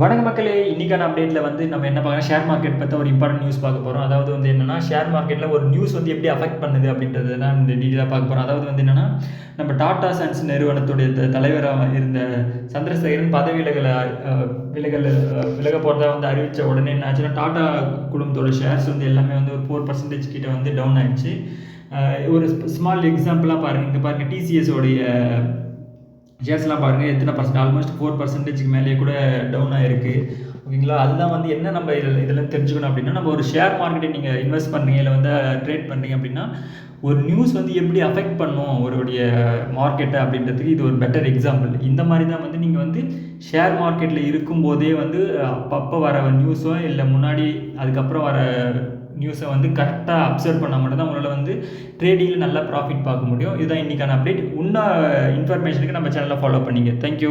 வணக்கம் மக்களே! இன்னைக்கான அப்டேட்ல வந்து நம்ம என்ன பார்க்கறோம், ஷேர் மார்க்கெட் பத்தி ஒரு இம்பார்ட்டன்ட் நியூஸ் பார்க்க போறோம். அதாவது வந்து என்னன்னா, ஷேர் மார்க்கெட்ல ஒரு நியூஸ் வந்து எப்படி அஃபெக்ட் பண்ணுது அப்படின்றத தான் இந்த டீட்டெயிலா பார்க்க போறோம். அதாவது வந்து என்னன்னா, நம்ம டாடா சன்ஸ் நிறுவனத்துடைய தலைவரா இருந்த சந்திரசேகரன் பதவி விலக போறதா வந்து அறிவிச்ச உடனே என்ன ஆச்சுன்னா, டாடா குழுமத்தோட ஷேர்ஸ் வந்து எல்லாமே வந்து ஒரு 4% கிட்ட வந்து டவுன் ஆயிடுச்சு. ஒரு ஸ்மால் எக்ஸாம்பிளா பாருங்க. இங்க பாருங்க டிசிஎஸ் உடைய ஷேர்ஸ்லாம் பாருங்கள் எத்தனை பர்சன்ட் ஆல்மோஸ்ட் 4%க்கு மேலேயே கூட டவுன் ஆகிருக்கு. ஓகேங்களா? அதுதான் வந்து என்ன நம்ம இதில் தெரிஞ்சுக்கணும் அப்படின்னா, நம்ம ஒரு ஷேர் மார்க்கெட்டை நீங்கள் இன்வெஸ்ட் பண்ணுறீங்க இல்லை வந்து ட்ரேட் பண்ணுறீங்க அப்படின்னா, ஒரு நியூஸ் வந்து எப்படி அஃபெக்ட் பண்ணும் ஒருடைய மார்க்கெட்டை அப்படின்றதுக்கு இது ஒரு பெட்டர் எக்ஸாம்பிள். இந்த மாதிரி தான் வந்து நீங்கள் வந்து ஷேர் மார்க்கெட்டில் இருக்கும்போதே வந்து அப்பப்போ வர நியூஸோ இல்லை முன்னாடி அதுக்கப்புறம் வர நியூஸை வந்து கரெக்டாக அப்சர்வ் பண்ணால் மட்டும்தான் உங்களால் வந்து ட்ரேடிங்கில் நல்லா ப்ராஃபிட் பார்க்க முடியும். இதுதான் இன்றைக்கான அப்டேட். இன்னும் இன்ஃபர்மேஷனுக்கு நம்ம சேனலை ஃபாலோ பண்ணிங்க. தேங்க்யூ.